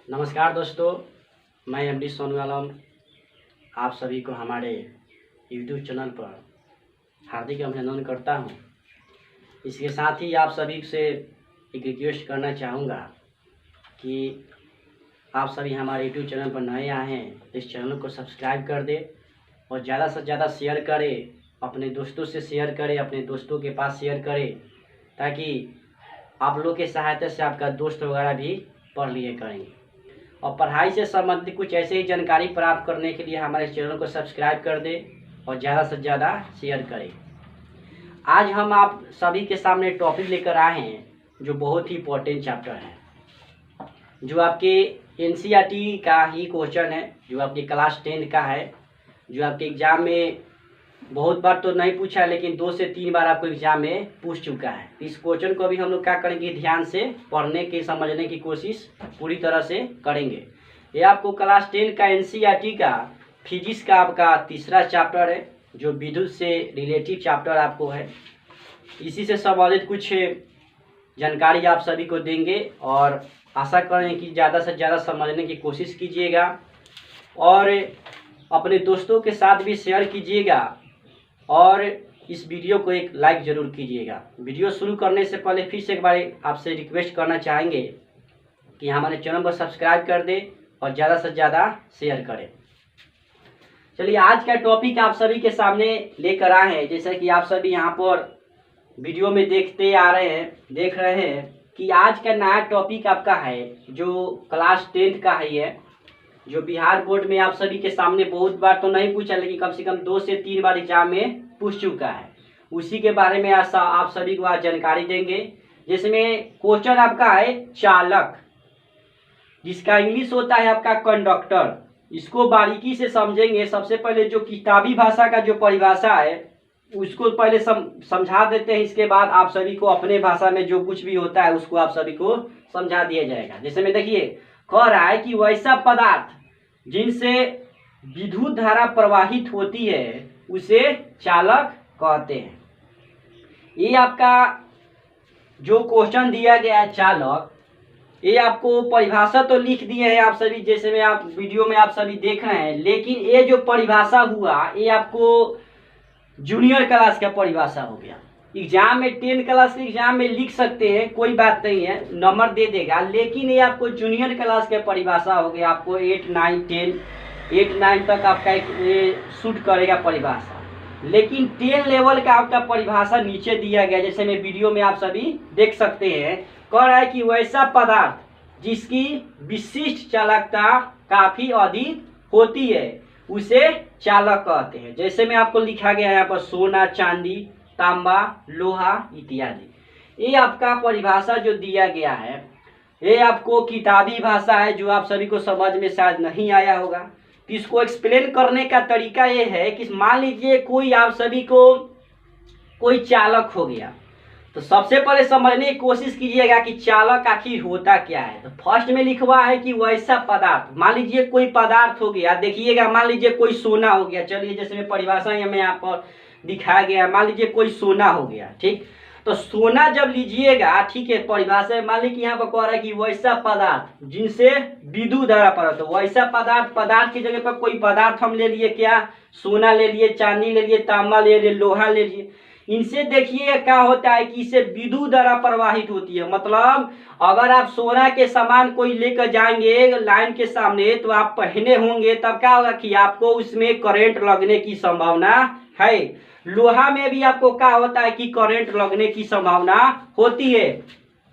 नमस्कार दोस्तों, मैं एमडी सोनू आलम आप सभी को हमारे यूट्यूब चैनल पर हार्दिक अभिनंदन करता हूं। इसके साथ ही आप सभी से एक रिक्वेस्ट करना चाहूँगा कि आप सभी हमारे यूट्यूब चैनल पर नए आए हैं तो इस चैनल को सब्सक्राइब कर दें और ज़्यादा से ज़्यादा शेयर करें, अपने दोस्तों से शेयर करें, अपने दोस्तों के पास शेयर करें, ताकि आप लोग की सहायता से आपका दोस्त वगैरह भी पढ़ लिए करेंगे। और पढ़ाई से संबंधित कुछ ऐसे ही जानकारी प्राप्त करने के लिए हमारे चैनल को सब्सक्राइब कर दें और ज़्यादा से ज़्यादा शेयर करें। आज हम आप सभी के सामने टॉपिक लेकर आए हैं जो बहुत ही इम्पोर्टेंट चैप्टर है, जो आपके एनसीईआरटी का ही क्वेश्चन है, जो आपके क्लास 10 का है, जो आपके एग्ज़ाम में बहुत बार तो नहीं पूछा है लेकिन 2 से 3 बार आपको एग्ज़ाम में पूछ चुका है। इस क्वेश्चन को भी हम लोग क्या करेंगे, ध्यान से पढ़ने की समझने की कोशिश पूरी तरह से करेंगे। ये आपको क्लास 10 का एनसीईआरटी का फिजिक्स का आपका तीसरा चैप्टर है, जो विद्युत से रिलेटिव चैप्टर आपको है। इसी से संबंधित कुछ जानकारी आप सभी को देंगे और आशा करें कि ज़्यादा से ज़्यादा समझने की कोशिश कीजिएगा और अपने दोस्तों के साथ भी शेयर कीजिएगा और इस वीडियो को एक लाइक ज़रूर कीजिएगा। वीडियो शुरू करने से पहले फिर से एक बार आपसे रिक्वेस्ट करना चाहेंगे कि हमारे चैनल को सब्सक्राइब कर दें और ज़्यादा से ज़्यादा शेयर करें। चलिए, आज का टॉपिक आप सभी के सामने लेकर आए हैं। जैसा कि आप सभी यहाँ पर वीडियो में देख रहे हैं कि आज का नया टॉपिक आपका है जो क्लास 10 का है, जो बिहार बोर्ड में आप सभी के सामने बहुत बार तो नहीं पूछा लेकिन कम से कम 2 से 3 बार एग्जाम में पूछ चुका है। उसी के बारे में आज आप सभी को आज जानकारी देंगे, जिसमें क्वेश्चन आपका है चालक, जिसका इंग्लिश होता है आपका कंडक्टर। इसको बारीकी से समझेंगे। सबसे पहले जो किताबी भाषा का जो परिभाषा है उसको पहले समझा देते हैं। इसके बाद आप सभी को अपने भाषा में जो कुछ भी होता है उसको आप सभी को समझा दिया जाएगा। जैसे में देखिए, कह रहा है कि वैसा पदार्थ जिनसे विद्युत धारा प्रवाहित होती है उसे चालक कहते हैं। ये आपका जो क्वेश्चन दिया गया है चालक, ये आपको परिभाषा तो लिख दिए हैं आप सभी, जैसे में आप वीडियो में आप सभी देख रहे हैं, लेकिन ये जो परिभाषा हुआ ये आपको जूनियर क्लास का परिभाषा हो गया। एग्जाम में 10 क्लास के एग्जाम में लिख सकते हैं, कोई बात नहीं है, नंबर दे देगा, लेकिन ये आपको जूनियर क्लास का परिभाषा हो गया। आपको 8, 9, 10, 8, 9 तक आपका ये सूट करेगा परिभाषा, लेकिन 10 लेवल का आपका परिभाषा नीचे दिया गया, जैसे मैं वीडियो में आप सभी देख सकते हैं। कह रहा है कि वैसा पदार्थ जिसकी विशिष्ट चालकता काफी अधिक होती है उसे चालक कहते हैं। जैसे में आपको लिखा गया है यहाँ पर सोना, चांदी, तांबा, लोहा इत्यादि। ये आपका परिभाषा जो दिया गया है ये आपको किताबी भाषा है, जो आप सभी को समझ में शायद नहीं आया होगा। इसको एक्सप्लेन करने का तरीका ये है कि मान लीजिए कोई आप सभी को कोई चालक हो गया, तो सबसे पहले समझने की कोशिश कीजिएगा कि चालक आखिर होता क्या है। तो फर्स्ट में लिखवा है कि वैसा पदार्थ, मान लीजिए कोई पदार्थ हो गया, देखिएगा, मान लीजिए कोई सोना हो गया। चलिए, जैसे में परिभाषा में यहाँ पर दिखाया गया, मान लीजिए कोई सोना हो गया, ठीक। तो सोना जब लीजिएगा, ठीक है, परिभाषा मान लीजिए यहाँ पर कह रहा है कि वैसा पदार्थ जिनसे विद्युत धारा प्रवाहित हो। वैसा पदार्थ की जगह पर कोई पदार्थ हम ले लिए, क्या, सोना ले लिए, चांदी ले लिए, तांबा ले लिए, लोहा ले लिए। इनसे देखिए क्या होता है कि इससे विद्युत धारा प्रवाहित होती है। मतलब अगर आप सोना के सामान कोई लेकर जाएंगे लाइन के सामने तो आप पहने होंगे, तब क्या होगा कि आपको उसमें करंट लगने की संभावना है। लोहा में भी आपको क्या होता है कि करंट लगने की संभावना होती है।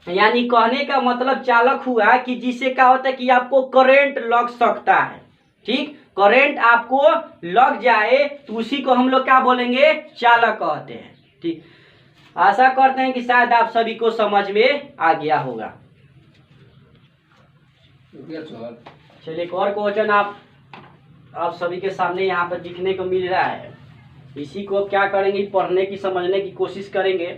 यानी कहने का मतलब चालक हुआ कि जिससे क्या होता है कि आपको करंट लग सकता है, ठीक, करंट आपको लग जाए तो उसी को हम लोग क्या बोलेंगे, चालक कहते हैं, ठीक। आशा करते हैं कि शायद आप सभी को समझ में आ गया होगा। चलिए, एक और क्वेश्चन आप सभी के सामने यहाँ पर दिखने को मिल रहा है। इसी को क्या करेंगे, पढ़ने की समझने की कोशिश करेंगे।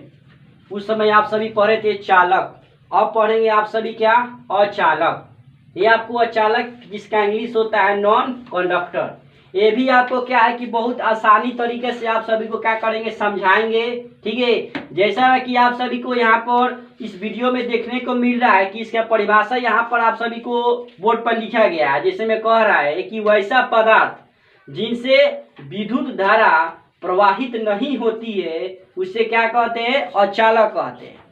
उस समय आप सभी पढ़े थे चालक, अब पढ़ेंगे आप सभी क्या, अचालक। ये आपको अचालक जिसका इंग्लिश होता है नॉन कंडक्टर, ये भी आपको क्या है कि बहुत आसानी तरीके से आप सभी को क्या करेंगे, समझाएंगे। ठीक है, जैसा कि आप सभी को यहाँ पर इस वीडियो में देखने को मिल रहा है कि इसका परिभाषा यहाँ पर आप सभी को बोर्ड पर लिखा गया है। जैसे मैं कह रहा है कि वैसा पदार्थ जिनसे विद्युत धारा प्रवाहित नहीं होती है उसे क्या कहते हैं, अचालक कहते हैं।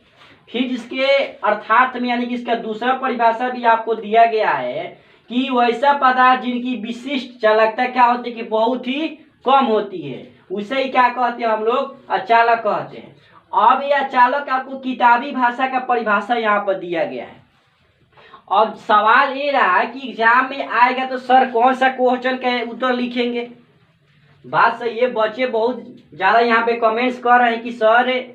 फिर इसके अर्थात में यानी कि इसका दूसरा परिभाषा भी आपको दिया गया है कि वैसा पदार्थ जिनकी विशिष्ट चालकता क्या होती है कि बहुत ही कम होती है, उसे ही क्या कहते हैं हम लोग, अचालक कहते हैं। अब ये अचालक आपको किताबी भाषा का परिभाषा यहाँ पर दिया गया है। अब सवाल ये रहा कि एग्जाम में आएगा तो सर कौन सा क्वेश्चन का उत्तर लिखेंगे। बात सही है, बच्चे बहुत ज़्यादा यहाँ पे कमेंट्स कर रहे हैं कि सर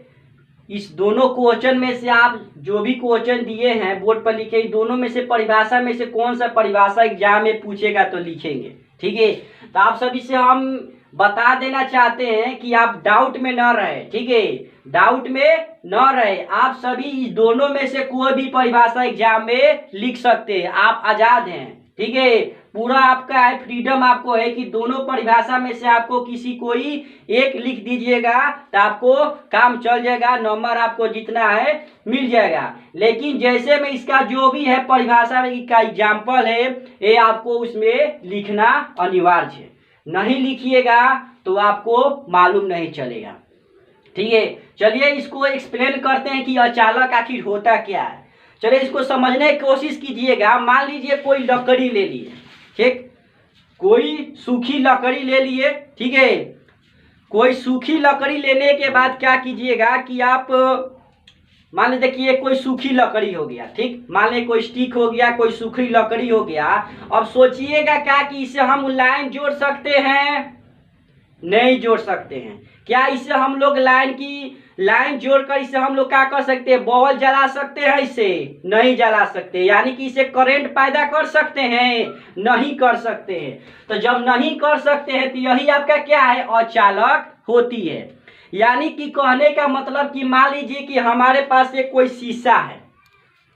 इस दोनों क्वेश्चन में से आप जो भी क्वेश्चन दिए हैं बोर्ड पर लिखे, दोनों में से परिभाषा में से कौन सा परिभाषा एग्जाम में पूछेगा तो लिखेंगे। ठीक है, तो आप सभी से हम बता देना चाहते हैं कि आप डाउट में न रहे। ठीक है, डाउट में न रहे, आप सभी इस दोनों में से कोई भी परिभाषा एग्जाम में लिख सकते हैं, आप आजाद हैं। ठीक है, पूरा आपका है, फ्रीडम आपको है कि दोनों परिभाषा में से आपको किसी कोई एक लिख दीजिएगा तो आपको काम चल जाएगा, नंबर आपको जितना है मिल जाएगा। लेकिन जैसे में इसका जो भी है परिभाषा का एग्जाम्पल है ये आपको उसमें लिखना अनिवार्य है, नहीं लिखिएगा तो आपको मालूम नहीं चलेगा। ठीक है, चलिए इसको एक्सप्लेन करते हैं कि अचालक आखिर होता क्या है। चलिए इसको समझने की कोशिश कीजिएगा। मान लीजिए कोई लकड़ी ले लिए, ठीक, कोई सूखी लकड़ी ले लिए। ठीक है, कोई सूखी लकड़ी लेने के बाद क्या कीजिएगा कि आप मान लीजिए कि ये कोई सूखी लकड़ी हो गया। ठीक, मान लीजिए कोई स्टिक हो गया, कोई सूखी लकड़ी हो गया। अब सोचिएगा क्या कि इसे हम लाइन जोड़ सकते हैं, नहीं जोड़ सकते हैं। क्या इसे हम लोग लाइन जोड़कर इसे हम लोग क्या कर सकते हैं, बॉल जला सकते हैं, इसे नहीं जला सकते। यानी कि इसे करंट पैदा कर सकते हैं, नहीं कर सकते हैं। तो जब नहीं कर सकते हैं तो यही आपका क्या है, अचालक होती है। यानी कि कहने का मतलब कि मान लीजिए कि हमारे पास एक कोई शीशा है।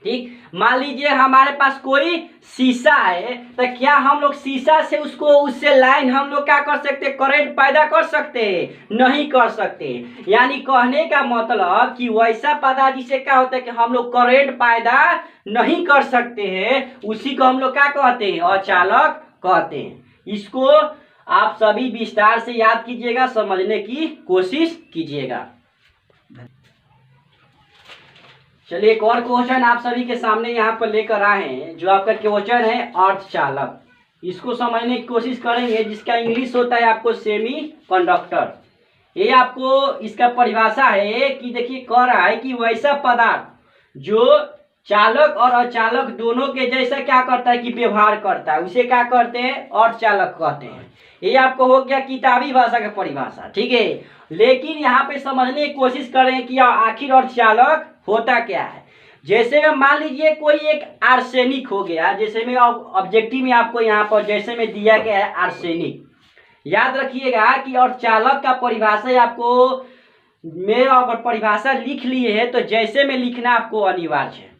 ठीक, मान लीजिए हमारे पास कोई शीशा है, तो क्या हम लोग शीशा से उससे लाइन हम लोग क्या कर सकते हैं, करंट पैदा कर सकते हैं, नहीं कर सकते। यानी कहने का मतलब कि वैसा पदार्थ जिसे क्या होता है कि हम लोग करंट पैदा नहीं कर सकते हैं, उसी को हम लोग क्या कहते हैं, अचालक कहते हैं। इसको आप सभी विस्तार से याद कीजिएगा, समझने की कोशिश कीजिएगा। चलिए एक और क्वेश्चन आप सभी के सामने यहाँ पर लेकर आए हैं, जो आपका क्वेश्चन है अर्धचालक। इसको समझने की कोशिश करेंगे, जिसका इंग्लिश होता है आपको सेमी कंडक्टर। ये आपको इसका परिभाषा है कि देखिए कह रहा है कि वैसा पदार्थ जो चालक और अचालक दोनों के जैसा क्या करता है कि व्यवहार करता है, उसे क्या करते हैं, अर्धचालक कहते हैं। ये आपको हो गया किताबी भाषा का परिभाषा। ठीक है, लेकिन यहाँ पे समझने की कोशिश करें कि आखिर अर्धचालक होता क्या है। जैसे में मान लीजिए कोई एक आर्सेनिक हो गया, जैसे में ऑब्जेक्टिव में आपको यहाँ पर जैसे में दिया गया है आर्सेनिक। याद रखिएगा कि अर्धचालक का परिभाषा आपको मैं अगर परिभाषा लिख लिए है तो जैसे में लिखना आपको अनिवार्य है।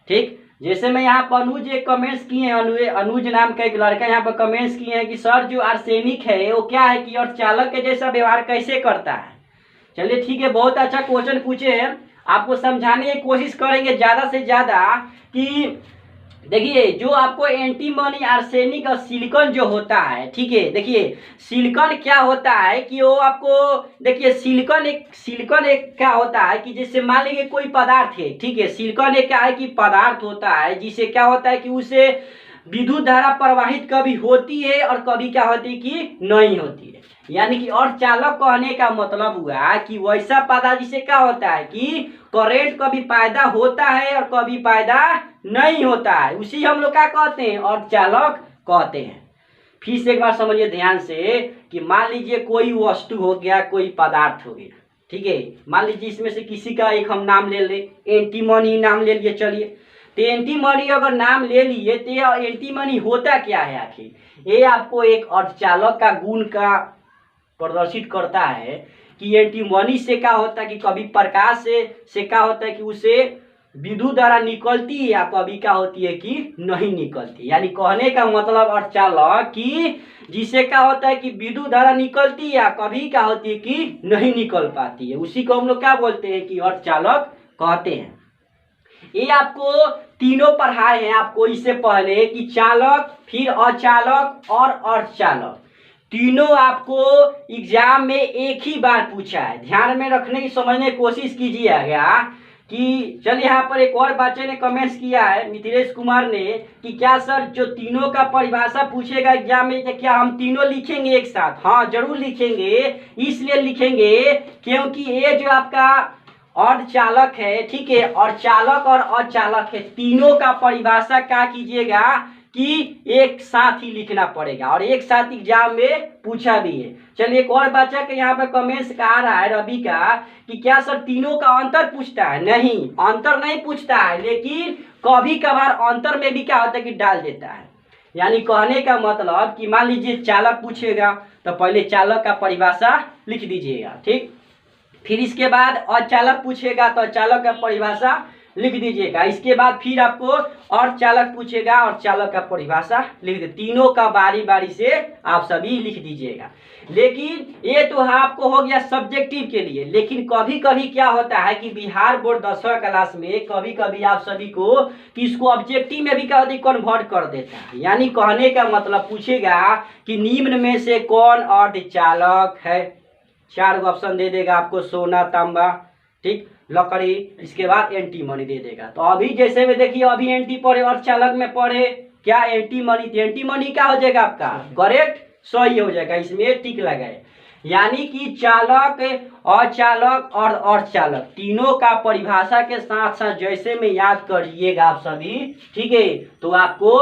ठीक, जैसे मैं यहाँ पर अनुज एक कमेंट्स किए हैं, अनुज नाम का एक लड़का यहाँ पर कमेंट्स किए हैं कि सर जो आर्सेनिक है वो क्या है कि अर्धचालक के जैसा व्यवहार कैसे करता है। चलिए ठीक है, बहुत अच्छा क्वेश्चन पूछे हैं, आपको समझाने की कोशिश करेंगे ज़्यादा से ज़्यादा कि देखिए जो आपको एंटीमनी आर्सेनिक और सिलिकॉन जो होता है। ठीक है, देखिए सिलिकॉन क्या होता है कि वो आपको देखिए सिलिकॉन एक क्या होता है कि जैसे मान लीजिए कोई पदार्थ है। ठीक है, सिलिकॉन एक क्या है कि पदार्थ होता है जिसे क्या होता है कि उसे विद्युत धारा प्रवाहित कभी होती है और कभी क्या होती है कि नहीं होती है। यानी कि अर्धचालक कहने का मतलब हुआ कि वैसा पदार्थ जिसे क्या होता है कि करंट कभी पैदा होता है और कभी पैदा नहीं होता है, उसी हम लोग क्या कहते हैं, अर्धचालक कहते हैं। फिर से एक बार समझिए ध्यान से कि मान लीजिए कोई वस्तु हो गया, कोई पदार्थ हो गया। ठीक है, मान लीजिए इसमें से किसी का एक हम नाम ले ले, एंटीमनी नाम ले लिए। चलिए तो एंटीमनी अगर नाम ले लिए तो एंटीमनी होता क्या है आखिर, ये आपको एक अर्धचालक का गुण का प्रदर्शित करता है कि एंटीमनी से क्या होता है कि कभी प्रकाश से क्या होता है कि उसे विद्युत धारा निकलती है या कभी क्या होती है कि नहीं निकलती। यानी कहने का मतलब अर्धचालक कि जिसे क्या होता है कि विद्युत धारा निकलती है या कभी क्या होती है कि नहीं निकल पाती है, उसी को हम लोग क्या बोलते हैं कि अर्धचालक कहते हैं। ये आपको तीनों पढ़ाए हैं आपको इससे पहले कि चालक, फिर अचालक और अर्धचालक, तीनों आपको एग्जाम में एक ही बार पूछा है। ध्यान में रखने की समझने की कोशिश कीजिएगा कि चलिए यहाँ पर एक और बच्चे ने कमेंट्स किया है, मिथिलेश कुमार ने, कि क्या सर जो तीनों का परिभाषा पूछेगा एग्जाम में तो क्या हम तीनों लिखेंगे एक साथ? हाँ जरूर लिखेंगे, इसलिए लिखेंगे क्योंकि ये जो आपका अर्धचालक है, ठीक है, और चालक और अचालक है, तीनों का परिभाषा क्या कीजिएगा कि एक साथ ही लिखना पड़ेगा और एक साथ एग्जाम में पूछा भी है। चलिए एक और बच्चा के यहाँ पे कमेंट्स का आ रहा है रवि का कि क्या सर तीनों का अंतर पूछता है? नहीं, अंतर नहीं पूछता है, लेकिन कभी कभार अंतर में भी क्या होता है कि डाल देता है। यानी कहने का मतलब कि मान लीजिए चालक पूछेगा तो पहले चालक का परिभाषा लिख दीजिएगा, ठीक, फिर इसके बाद अचालक पूछेगा तो अचालक का परिभाषा लिख दीजिएगा, इसके बाद फिर आपको और चालक पूछेगा और चालक का परिभाषा लिख दे, तीनों का बारी बारी से आप सभी लिख दीजिएगा। लेकिन ये तो आपको हो गया सब्जेक्टिव के लिए, लेकिन कभी कभी क्या होता है कि बिहार बोर्ड 10वीं क्लास में कभी कभी आप सभी को कि इसको ऑब्जेक्टिव में भी कन्वर्ट कर देता है। यानी कहने का मतलब पूछेगा कि निम्न में से कौन अर्धचालक है, 4 ऑप्शन दे देगा आपको, सोना, तांबा, ठीक, लकड़ी, इसके बाद एंटीमनी दे देगा। तो अभी जैसे में देखिए अभी एंटी पढ़े और चालक में पढ़े क्या एंटीमनी, एंटीमनी क्या हो जाएगा आपका करेक्ट, सही हो जाएगा, इसमें टिक लगाए। यानी कि चालक, अचालक और अर्धचालक तीनों का परिभाषा के साथ साथ जैसे में याद करिएगा आप सभी, ठीक है, तो आपको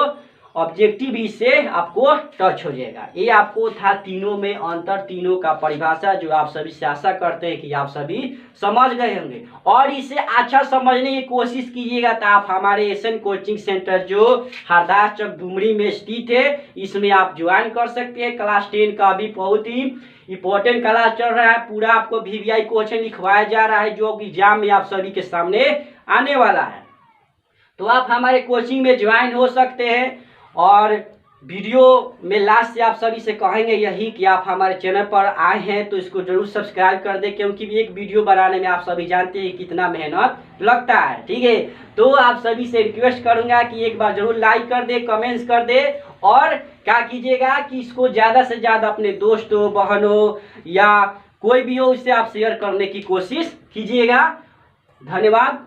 ऑब्जेक्टिव इससे आपको टच हो जाएगा। ये आपको था तीनों में अंतर, तीनों का परिभाषा, जो आप सभी से आशा करते हैं कि आप सभी समझ गए होंगे। और इसे अच्छा समझने की कोशिश कीजिएगा तो आप हमारे एशियन कोचिंग सेंटर जो हरदास चौक डुमरी में स्थित है, इसमें आप ज्वाइन कर सकते हैं। क्लास 10 का अभी बहुत ही इंपॉर्टेंट क्लास चल रहा है, पूरा आपको VVI कोचिंग लिखवाया जा रहा है जो एग्जाम में आप सभी के सामने आने वाला है। तो आप हमारे कोचिंग में ज्वाइन हो सकते हैं। और वीडियो में लास्ट से आप सभी से कहेंगे यही कि आप हमारे चैनल पर आए हैं तो इसको जरूर सब्सक्राइब कर दें, क्योंकि एक वीडियो बनाने में आप सभी जानते हैं कितना मेहनत लगता है, ठीक है। तो आप सभी से रिक्वेस्ट करूंगा कि एक बार जरूर लाइक कर दे, कमेंट्स कर दे, और क्या कीजिएगा कि इसको ज़्यादा से ज़्यादा अपने दोस्तों, बहनों या कोई भी हो उससे आप शेयर करने की कोशिश कीजिएगा। धन्यवाद।